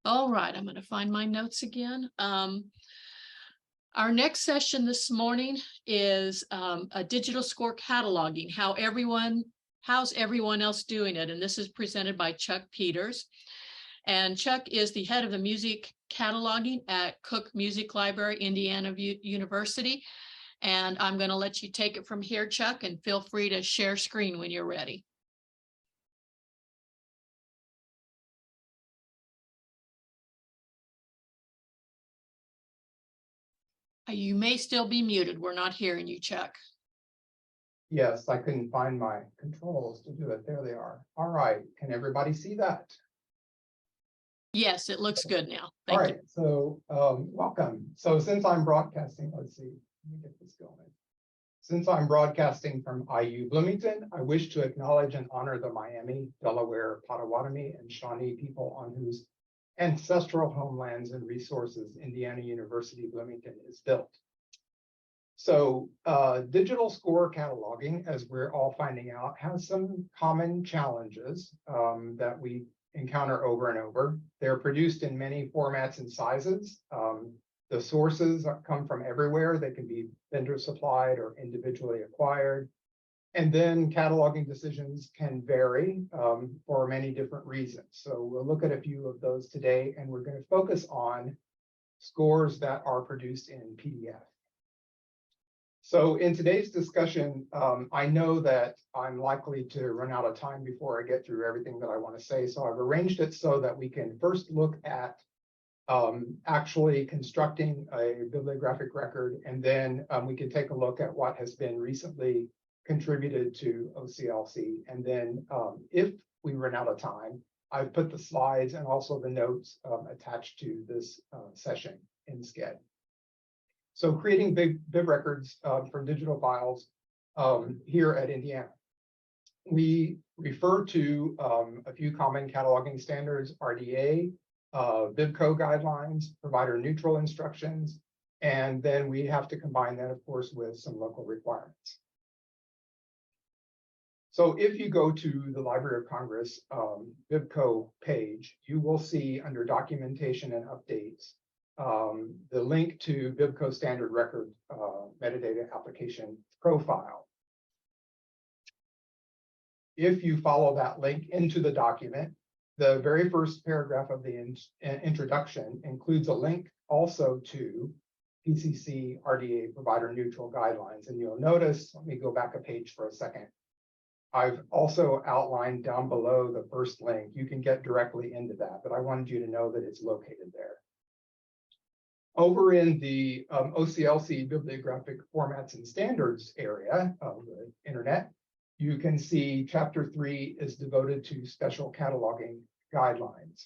All right, I'm going to find my notes again. Our next session this morning is a digital score cataloging, how's everyone else doing it? And this is presented by Chuck Peters. And Chuck is the head of the music cataloging at Cook Music Library, Indiana University. And I'm going to let you take it from here, Chuck, and feel free to share screen when you're ready. You may still be muted. We're not hearing you, Chuck. Yes, I couldn't find my controls to do it. There they are. All right. Can everybody see that? Yes, it looks good now. All right. So welcome. So since I'm broadcasting, let's see, let me get this going. Since I'm broadcasting from IU Bloomington, I wish to acknowledge and honor the Miami, Delaware, Potawatomi, and Shawnee people on whose ancestral homelands and resources Indiana University Bloomington is built. So digital score cataloging, as we're all finding out, has some common challenges that we encounter over and over. They're produced in many formats and sizes. The sources come from everywhere. They can be vendor supplied or individually acquired. And then cataloging decisions can vary for many different reasons. So we'll look at a few of those today, and we're going to focus on scores that are produced in PDF. So in today's discussion, I know that I'm likely to run out of time before I get through everything that I want to say. So I've arranged it so that we can first look at actually constructing a bibliographic record, and then we can take a look at what has been recently contributed to OCLC. And then if we run out of time, I've put the slides and also the notes attached to this session in Sched. So creating bib records from digital files here at Indiana. We refer to a few common cataloging standards: RDA, BibCo guidelines, provider neutral instructions, and then we have to combine that, of course, with some local requirements. So if you go to the Library of Congress BibCo page, you will see under documentation and updates the link to BibCo standard record metadata application profile. If you follow that link into the document, the very first paragraph of the introduction includes a link also to PCC RDA provider neutral guidelines. And you'll notice, let me go back a page for a second. I've also outlined down below the first link. You can get directly into that, but I wanted you to know that it's located there. Over in the OCLC bibliographic formats and standards area of the internet, you can see Chapter 3 is devoted to special cataloging guidelines.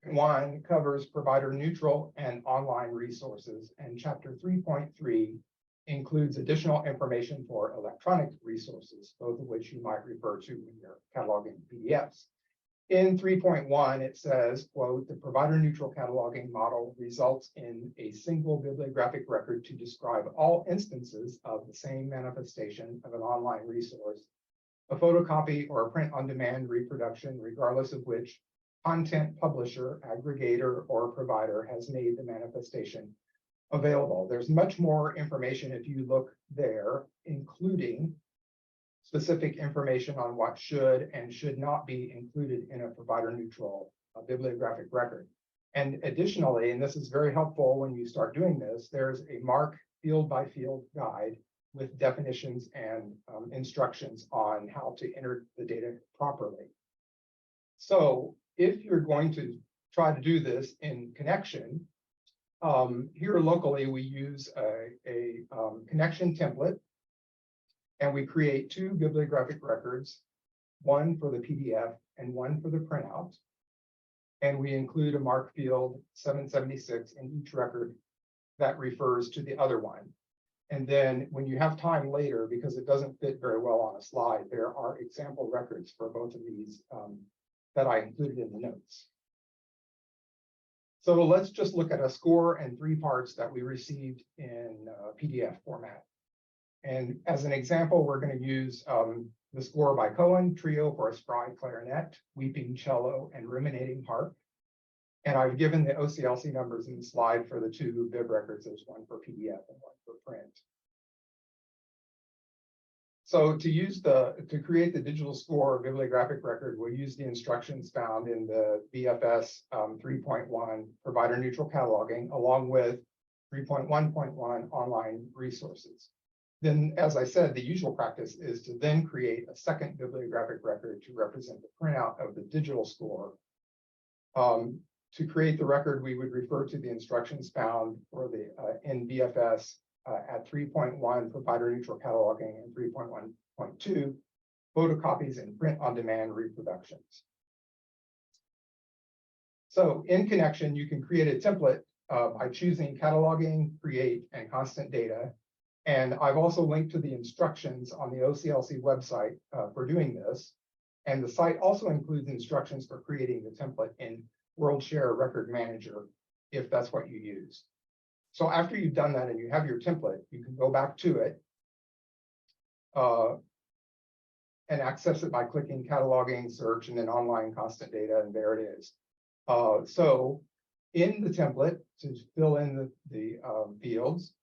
1 covers provider neutral and online resources, and Chapter 3.3 includes additional information for electronic resources, both of which you might refer to when you're cataloging PDFs. In 3.1, it says, quote, the provider neutral cataloging model results in a single bibliographic record to describe all instances of the same manifestation of an online resource, a photocopy or a print on demand reproduction, regardless of which content publisher, aggregator, or provider has made the manifestation available. There's much more information if you look there, including specific information on what should and should not be included in a provider neutral bibliographic record. And additionally, and this is very helpful when you start doing this, there's a MARC field by field guide with definitions and instructions on how to enter the data properly. So if you're going to try to do this in connection, here locally, we use a connection template, and we create 2 bibliographic records, one for the PDF and one for the printout. And we include a MARC field 776 in each record that refers to the other one. And then when you have time later, because it doesn't fit very well on a slide, there are example records for both of these that I included in the notes. So let's just look at a score and 3 parts that we received in PDF format. And as an example, we're going to use the score by Cohen, trio for a spry clarinet, weeping cello, and ruminating harp. And I've given the OCLC numbers in the slide for the two bib records. There's one for PDF and one for print. So to create the digital score bibliographic record, we'll use the instructions found in the BFS 3.1 provider neutral cataloging, along with 3.1.1 online resources. Then, as I said, the usual practice is to then create a second bibliographic record to represent the printout of the digital score. To create the record, we would refer to the instructions found for the in BFS at 3.1 provider neutral cataloging and 3.1.2 photocopies and print on demand reproductions. So in connection, you can create a template by choosing cataloging, create, and constant data. And I've also linked to the instructions on the OCLC website for doing this. And the site also includes instructions for creating the template in WorldShare Record Manager, if that's what you use. So after you've done that and you have your template, you can go back to it and access it by clicking cataloging, search, and then online constant data, and there it is. So in the template, to fill in the fields,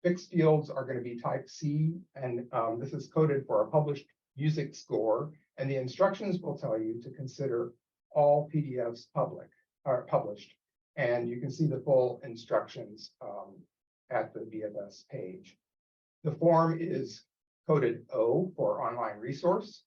fixed fields are going to be type C, and this is coded for a published music score, and the instructions will tell you to consider all PDFs published. And you can see the full instructions at the BFS page. The form is coded O for online resource.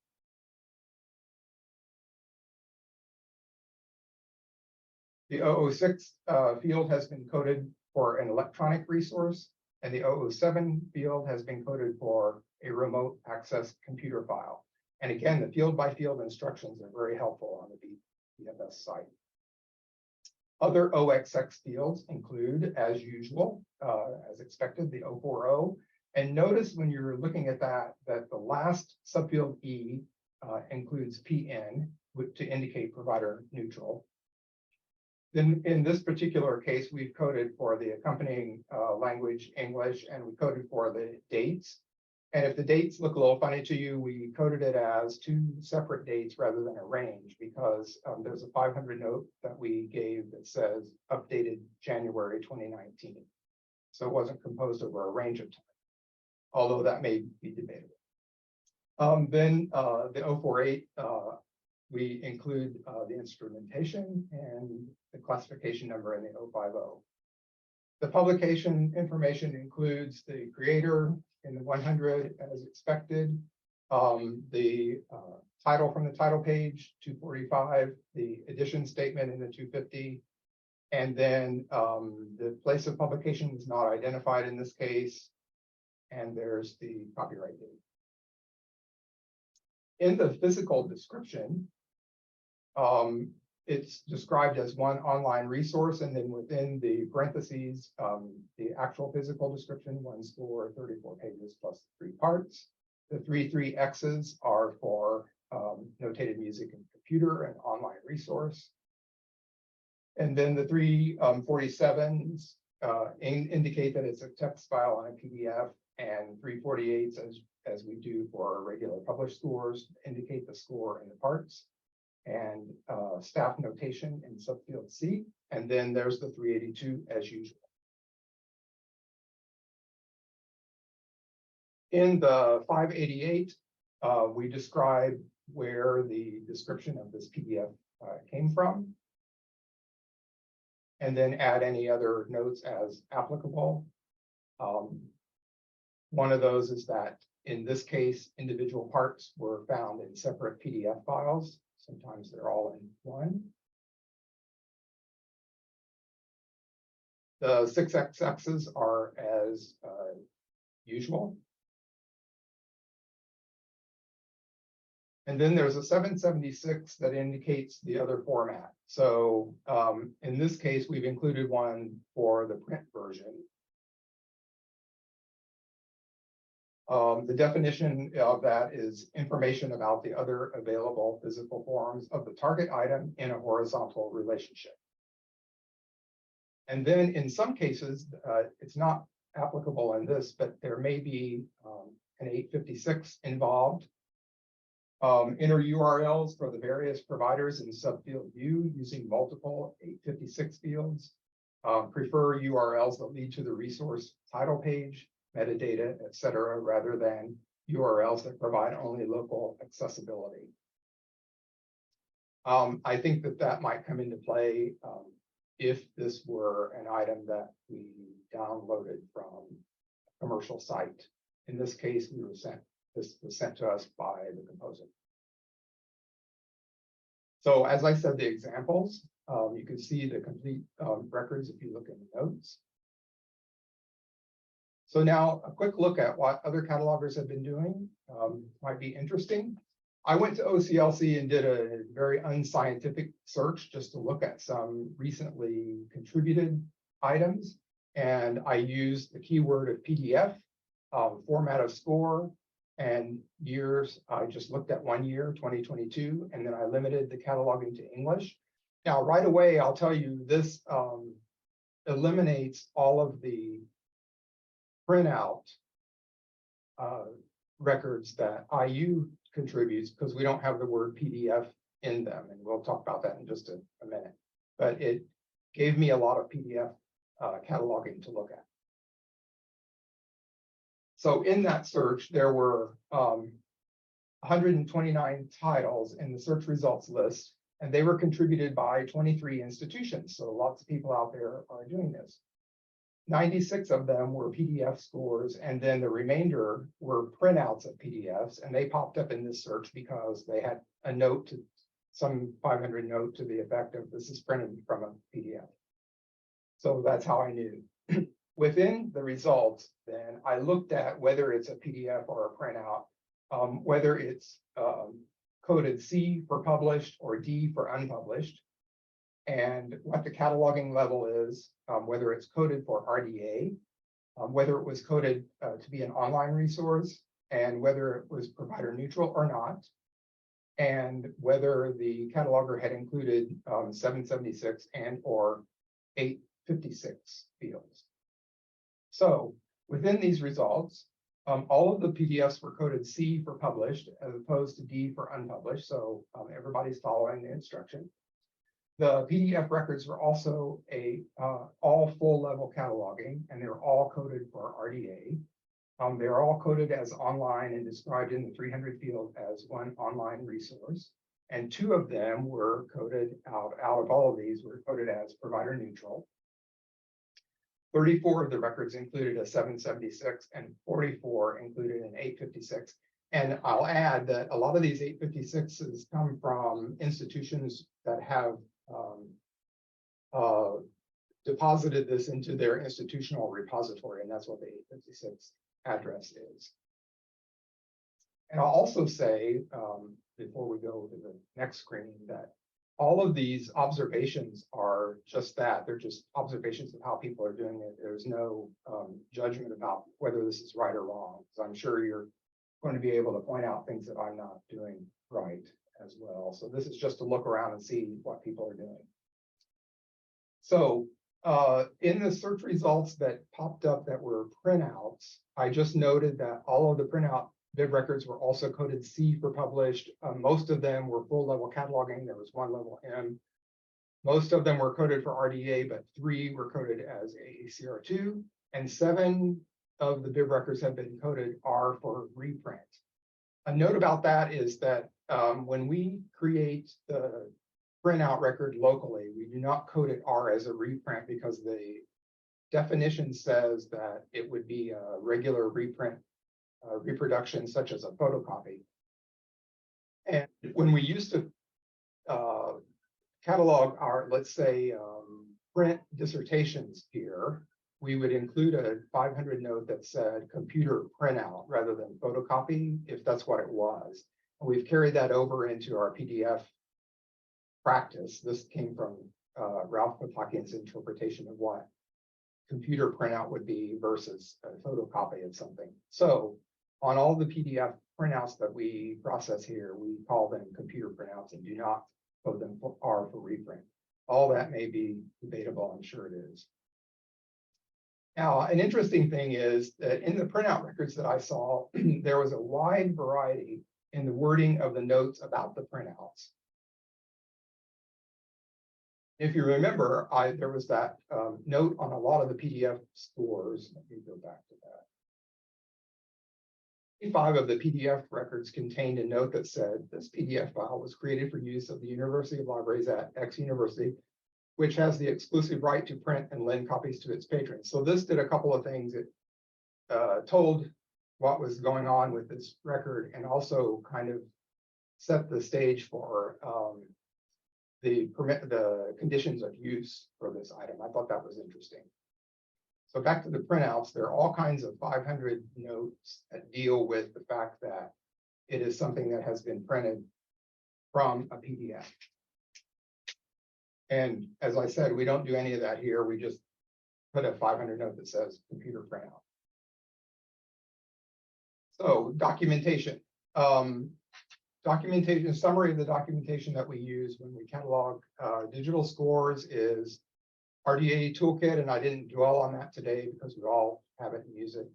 The 006 field has been coded for an electronic resource, and the 007 field has been coded for a remote access computer file. And again, the field by field instructions are very helpful on the BFS site. Other OXX fields include, as usual, as expected, the 040. And notice when you're looking at that the last subfield E includes PN to indicate provider neutral. Then in this particular case, we've coded for the accompanying language, English, and we coded for the dates. And if the dates look a little funny to you, we coded it as two separate dates rather than a range, because there's a 500 note that we gave that says updated January 2019. So it wasn't composed over a range of time, although that may be debatable. Then the 048, we include the instrumentation and the classification number in the 050. The publication information includes the creator in the 100 as expected, the title from the title page, 245, the edition statement in the 250, and then the place of publication is not identified in this case, and there's the copyright date. In the physical description, it's described as one online resource, and then within the parentheses, the actual physical description, one score, 34 pages plus 3 parts. The 3 X's are for notated music and computer and online resource. And then the 347s indicate that it's a text file on a PDF, and 348s, as we do for our regular published scores, indicate the score and the parts. And staff notation in subfield C, and then there's the 382 as usual. In the 588, we describe where the description of this PDF came from, and then add any other notes as applicable. One of those is that in this case, individual parts were found in separate PDF files. Sometimes they're all in one. The 6XXs are as usual. And then there's a 776 that indicates the other format. So in this case, we've included one for the print version. The definition of that is information about the other available physical forms of the target item in a horizontal relationship. And then in some cases, it's not applicable in this, but there may be an 856 involved. Enter URLs for the various providers in subfield view using multiple 856 fields. Prefer URLs that lead to the resource title page, metadata, etc., rather than URLs that provide only local accessibility. I think that might come into play if this were an item that we downloaded from a commercial site. In this case, this was sent to us by the composer. So as I said, the examples, you can see the complete records if you look in the notes. So now a quick look at what other catalogers have been doing might be interesting. I went to OCLC and did a very unscientific search just to look at some recently contributed items. And I used the keyword of PDF, format of score, and years. I just looked at 1 year, 2022, and then I limited the cataloging to English. Now, right away, I'll tell you this eliminates all of the printout records that IU contributes because we don't have the word PDF in them, and we'll talk about that in just a minute. But it gave me a lot of PDF cataloging to look at. So in that search, there were 129 titles in the search results list, and they were contributed by 23 institutions. So lots of people out there are doing this. 96 of them were PDF scores, and then the remainder were printouts of PDFs, and they popped up in this search because they had a note to some 500 note to the effect of this is printed from a PDF. So that's how I knew. Within the results, then I looked at whether it's a PDF or a printout, whether it's coded C for published or D for unpublished, and what the cataloging level is, whether it's coded for RDA, whether it was coded to be an online resource, and whether it was provider neutral or not, and whether the cataloger had included 776 and or 856 fields. So within these results, all of the PDFs were coded C for published as opposed to D for unpublished. So everybody's following the instruction. The PDF records were also all full level cataloging, and they're all coded for RDA. They're all coded as online and described in the 300 field as one online resource. And 2 of them were coded out of all of these were coded as provider neutral. 34 of the records included a 776 and 44 included an 856. And I'll add that a lot of these 856s come from institutions that have deposited this into their institutional repository, and that's what the 856 address is. And I'll also say, before we go to the next screen, that all of these observations are just that. They're just observations of how people are doing it. There's no judgment about whether this is right or wrong. So I'm sure you're going to be able to point out things that I'm not doing right as well. So this is just to look around and see what people are doing. So in the search results that popped up that were printouts, I just noted that all of the printout bib records were also coded C for published. Most of them were full level cataloging. There was 1 level M. Most of them were coded for RDA, but 3 were coded as AACR2, and 7 of the bib records have been coded R for reprint. A note about that is that when we create the printout record locally, we do not code it R as a reprint because the definition says that it would be a regular reprint reproduction, such as a photocopy. And when we used to catalog our, let's say, print dissertations here, we would include a 500 note that said computer printout rather than photocopy, if that's what it was. And we've carried that over into our PDF practice. This came from Ralph Patakian's interpretation of what computer printout would be versus a photocopy of something. So on all the PDF printouts that we process here, we call them computer printouts and do not code them for R for reprint. All that may be debatable, I'm sure it is. Now, an interesting thing is that in the printout records that I saw, there was a wide variety in the wording of the notes about the printouts. If you remember, there was that note on a lot of the PDF scores. Let me go back to that. 5 of the PDF records contained a note that said this PDF file was created for use of the University of Libraries at X University, which has the exclusive right to print and lend copies to its patrons. So this did a couple of things. It told what was going on with this record and also kind of set the stage for the conditions of use for this item. I thought that was interesting. So back to the printouts, there are all kinds of 500 notes that deal with the fact that it is something that has been printed from a PDF. And as I said, we don't do any of that here. We just put a 500 note that says computer printout. So documentation. Documentation, summary of the documentation that we use when we catalog digital scores is RDA toolkit, and I didn't dwell on that today because we all have it and use it.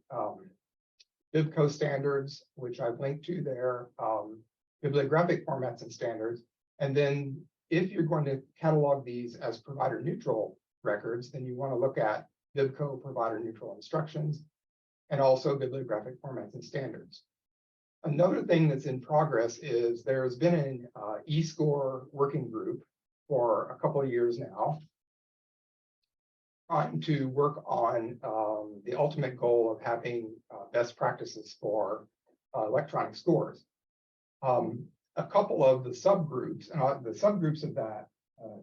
BibCo standards, which I've linked to there, bibliographic formats and standards. And then if you're going to catalog these as provider neutral records, then you want to look at BibCo provider neutral instructions and also bibliographic formats and standards. Another thing that's in progress is there's been an eScore working group for a couple of years now, trying to work on the ultimate goal of having best practices for electronic scores. A couple of the subgroups, and the subgroups of that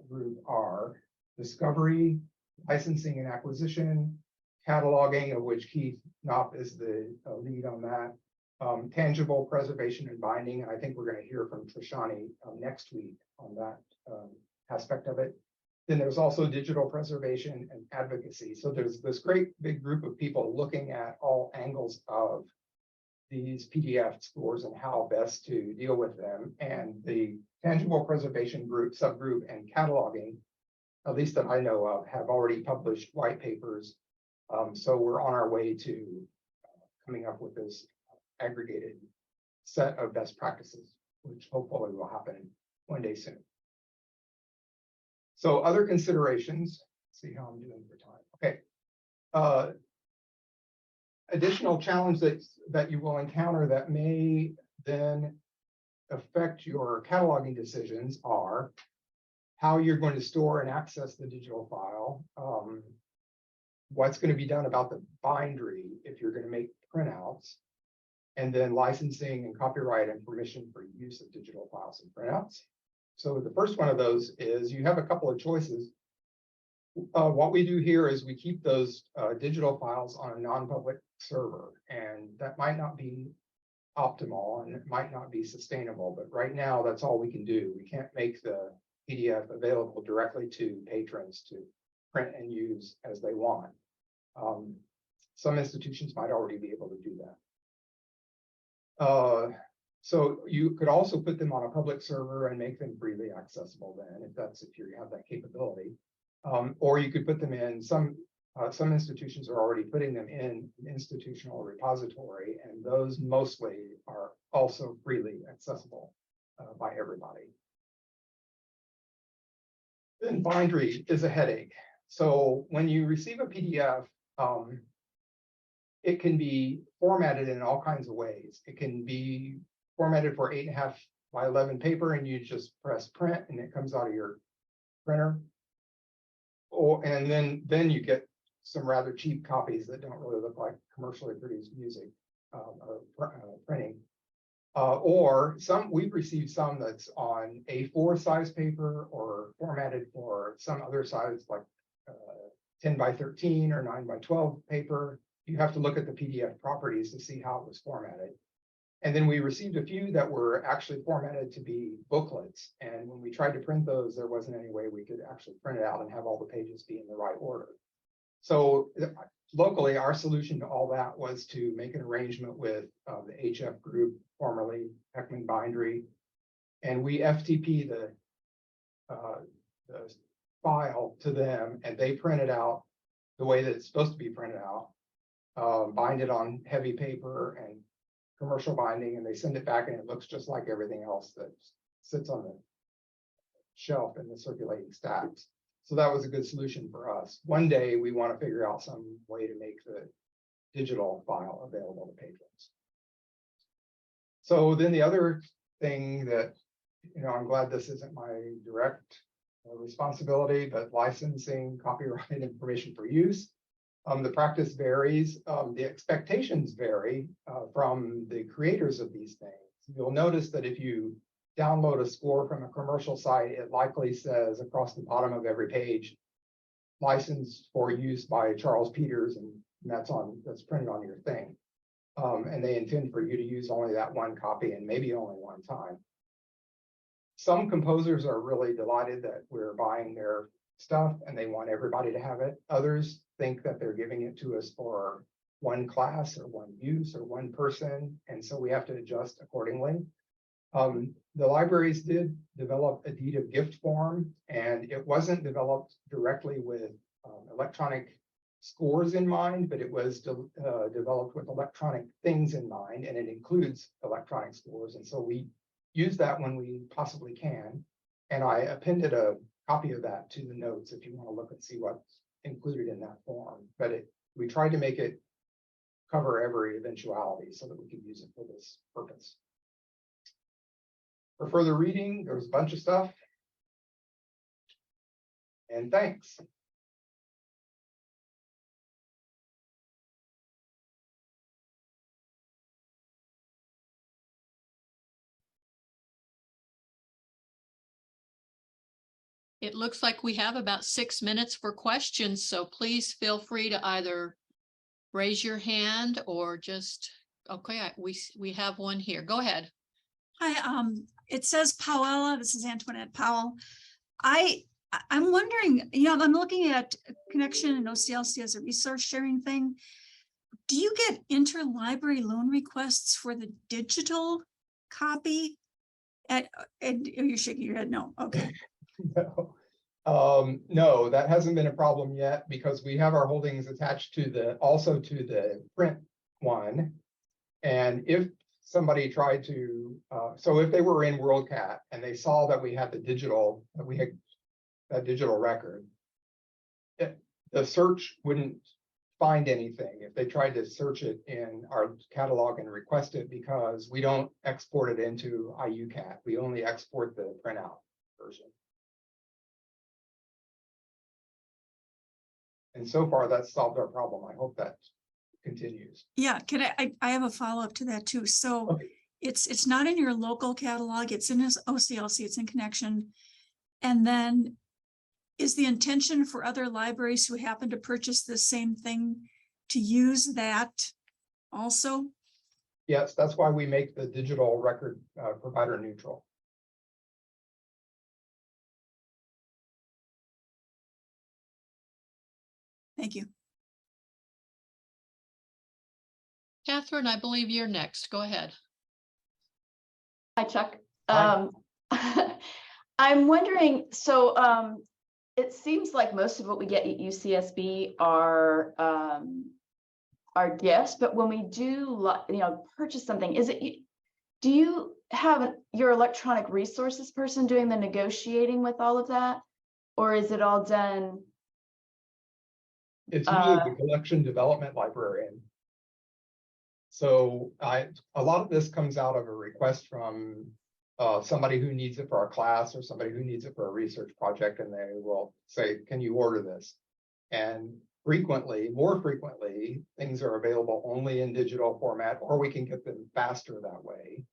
group are discovery, licensing and acquisition, cataloging, of which Keith Knopp is the lead on that, tangible preservation and binding. And I think we're going to hear from Trishani next week on that aspect of it. Then there's also digital preservation and advocacy. So there's this great big group of people looking at all angles of these PDF scores and how best to deal with them. And the tangible preservation group, subgroup, and cataloging, at least that I know of, have already published white papers. So we're on our way to coming up with this aggregated set of best practices, which hopefully will happen one day soon. So other considerations, see how I'm doing for time. Okay. Additional challenge that you will encounter that may then affect your cataloging decisions are how you're going to store and access the digital file, what's going to be done about the bindery if you're going to make printouts, and then licensing and copyright and permission for use of digital files and printouts. So the first one of those is you have a couple of choices. What we do here is we keep those digital files on a non-public server, and that might not be optimal and it might not be sustainable, but right now that's all we can do. We can't make the PDF available directly to patrons to print and use as they want. Some institutions might already be able to do that. So you could also put them on a public server and make them freely accessible then, if you have that capability. Or you could put them in some institutions are already putting them in an institutional repository, and those mostly are also freely accessible by everybody. Then bindery is a headache. So when you receive a PDF, it can be formatted in all kinds of ways. It can be formatted for 8.5 by 11 paper, and you just press print, and it comes out of your printer. And then you get some rather cheap copies that don't really look like commercially produced music or printing. Or we've received some that's on A4 size paper or formatted for some other size like 10 by 13 or 9 by 12 paper. You have to look at the PDF properties to see how it was formatted. And then we received a few that were actually formatted to be booklets. And when we tried to print those, there wasn't any way we could actually print it out and have all the pages be in the right order. So locally, our solution to all that was to make an arrangement with the HF group, formerly Heckman Bindery, and we FTP the file to them, and they print it out the way that it's supposed to be printed out, bind it on heavy paper, and commercial binding, and they send it back and it looks just like everything else that sits on the shelf in the circulating stacks. So that was a good solution for us. One day we want to figure out some way to make the digital file available to patrons. So then the other thing that, I'm glad this isn't my direct responsibility, but licensing copyright information for use. The practice varies. The expectations vary from the creators of these things. You'll notice that if you download a score from a commercial site, it likely says across the bottom of every page, licensed for use by Charles Peters, and that's printed on your thing. And they intend for you to use only that one copy and maybe only one time. Some composers are really delighted that we're buying their stuff and they want everybody to have it. Others think that they're giving it to us for one class or one use or one person, and so we have to adjust accordingly. The libraries did develop a deed of gift form, and it wasn't developed directly with electronic scores in mind, but it was developed with electronic things in mind, and it includes electronic scores. And so we use that when we possibly can. And I appended a copy of that to the notes if you want to look and see what's included in that form. But we tried to make it cover every eventuality so that we could use it for this purpose. For further reading, there was a bunch of stuff. And thanks. It looks like we have about 6 minutes for questions, so please feel free to either raise your hand or just, okay, we have one here. Go ahead. Hi, it says Powella. This is Antoinette Powell. I'm wondering, I'm looking at Connection and OCLC as a resource sharing thing. Do you get interlibrary loan requests for the digital copy? And you're shaking your head, no, okay. No, that hasn't been a problem yet because we have our holdings attached to also to the print one. And if somebody tried to, so if they were in WorldCat and they saw that we had the digital, that we had that digital record, the search wouldn't find anything if they tried to search it in our catalog and request it, because we don't export it into IUCAT. We only export the printout version. And so far that's solved our problem. I hope that continues. Yeah, can I have a follow-up to that too. So okay. It's not in your local catalog, it's in this OCLC, it's in Connection. And then is the intention for other libraries who happen to purchase the same thing to use that also? Yes, that's why we make the digital record provider neutral. Thank you. Catherine, I believe you're next. Go ahead. Hi, Chuck. Hi. I'm wondering, so it seems like most of what we get at UCSB are gifts, but when we do, purchase something, do you have your electronic resources person doing the negotiating with all of that, or is it all done? It's usually the collection development librarian. So a lot of this comes out of a request from somebody who needs it for a class or somebody who needs it for a research project, and they will say, can you order this? And more frequently, things are available only in digital format, or we can get them faster that way.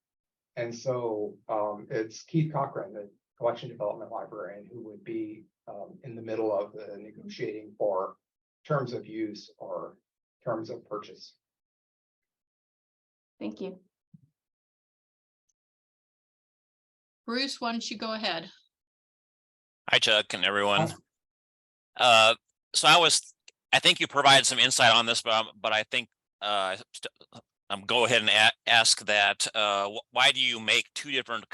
And so it's Keith Cochran, the collection development librarian, who would be in the middle of the negotiating for terms of use or terms of purchase. Thank you. Bruce, why don't you go ahead? Hi, Chuck and everyone. So I think you provided some insight on this, but I think go ahead and ask that. Why do you make two different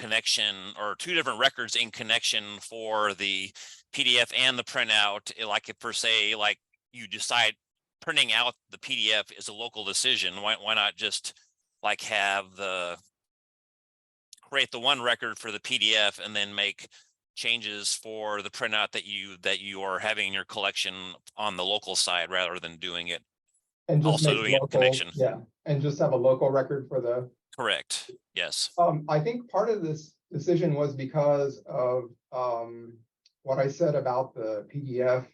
records in Connection for the PDF and the printout? Like if per se, like you decide printing out the PDF is a local decision, why not just like have create the one record for the PDF and then make changes for the printout that you are having in your collection on the local side rather than doing it And just also make doing it in local, connection. yeah, and just have a local record for the. Correct. Yes. I think part of this decision was because of what I said about the PDF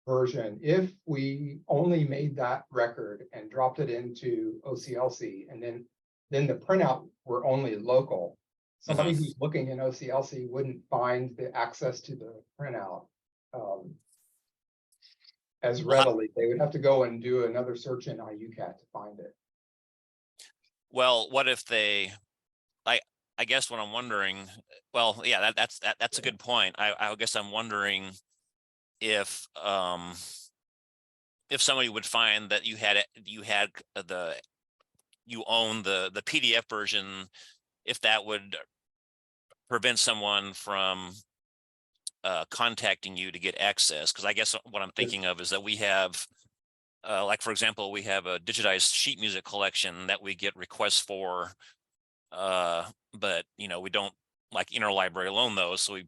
version. If we only made that record and dropped it into OCLC, and then the printout were only local, somebody who's looking in OCLC wouldn't find the access to the printout as readily. They would have to go and do another search in IUCAT to find it. Well, what if they, I guess what I'm wondering, well, yeah, that's a good point. I guess I'm wondering if somebody would find that you own the PDF version, if that would prevent someone from contacting you to get access. Because I guess what I'm thinking of is that we have, like, for example, we have a digitized sheet music collection that we get requests for, but we don't like interlibrary loan those, so we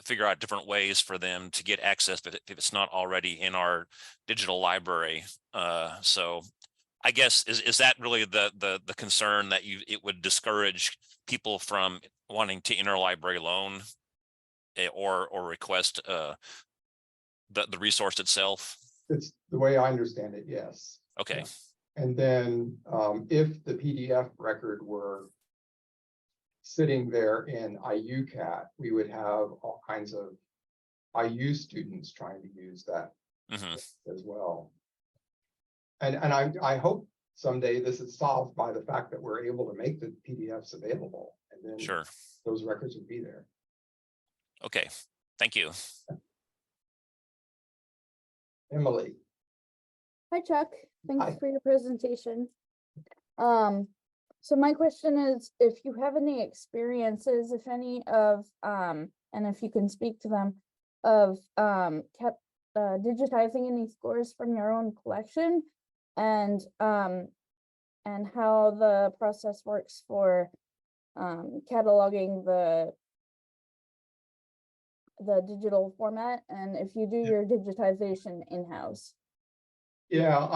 figure out different ways for them to get access if it's not already in our digital library. So I guess is that really the concern, that it would discourage people from wanting to interlibrary loan or request the resource itself? It's the way I understand it, yes. Okay. Yeah. And then if the PDF record were sitting there in IUCAT, we would have all kinds of IU students trying to use that as well. And I hope someday this is solved by the fact that we're able to make the PDFs available, and then Sure, those records would be there. okay, thank you. Emily. Hi, Chuck. Thanks Hi. for your presentation. So my question is, if you have any experiences, if any, of, and if you can speak to them, of digitizing any scores from your own collection, and how the process works for cataloging the digital format, and if you do your digitization in-house. Yeah,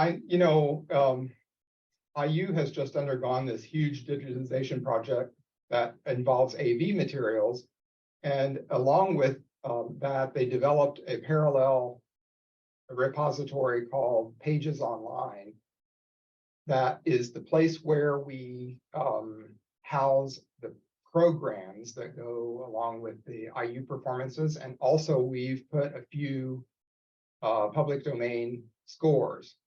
IU has just undergone this huge digitization project that involves AV materials. And along with that, they developed a parallel repository called Pages Online. That is the place where we house the programs that go along with the IU performances. And also we've put a few public domain scores.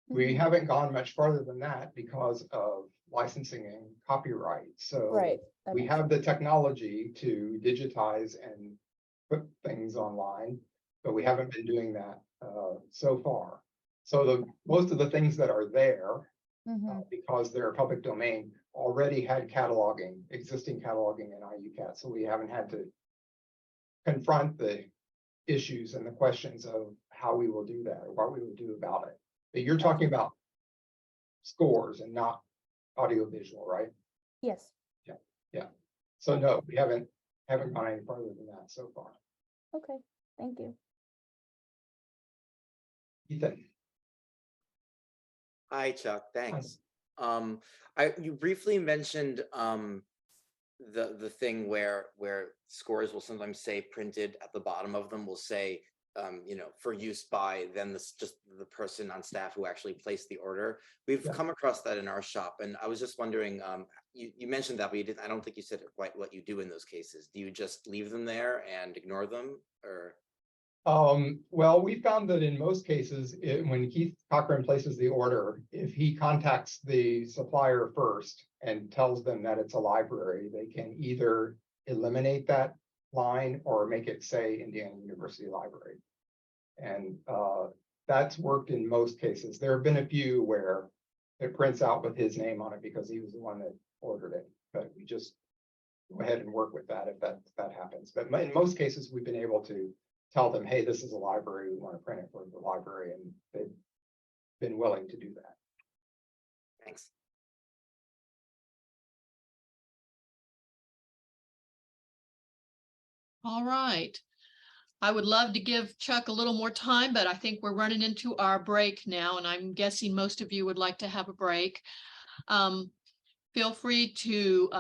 We haven't gone much farther than that because of licensing and copyright. So we have the technology to digitize and put things online, but we haven't been doing that so far. So most of the things that are there, because they're public domain, already had existing cataloging in IUCAT. So we haven't had to confront the issues and the questions of how we will do that or what we will do about it. But you're talking about scores and not audiovisual, right? Yes. Yeah. So no, we haven't gone any further than that so far. Okay, thank you. Ethan. Hi, Chuck. Thanks. You briefly mentioned the thing where scores will sometimes say printed at the bottom of them will say for use by then just the person on staff who actually placed the order. We've come across that in our shop, and I was just wondering, you mentioned that, but I don't think you said quite what you do in those cases. Do you just leave them there and ignore them, or? Well, we found that in most cases, when Keith Cochran places the order, if he contacts the supplier first and tells them that it's a library, they can either eliminate that line or make it say Indiana University Library. And that's worked in most cases. There have been a few where it prints out with his name on it because he was the one that ordered it, but we just go ahead and work with that if that happens. But in most cases, we've been able to tell them, hey, this is a library, we want to print it for the library, and they've been willing to do that. Thanks. All right. I would love to give Chuck a little more time, but I think we're running into our break now, and I'm guessing most of you would like to have a break. Feel free to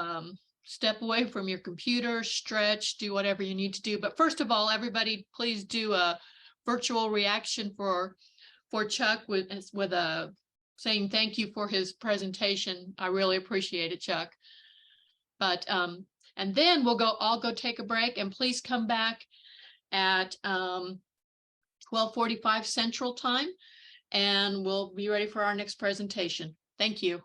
step away from your computer, stretch, do whatever you need to do. But first of all, everybody, please do a virtual reaction for Chuck with a saying thank you for his presentation. I really appreciate it, Chuck. But and then I'll go take a break, and please come back at 12:45 Central Time, and we'll be ready for our next presentation. Thank you.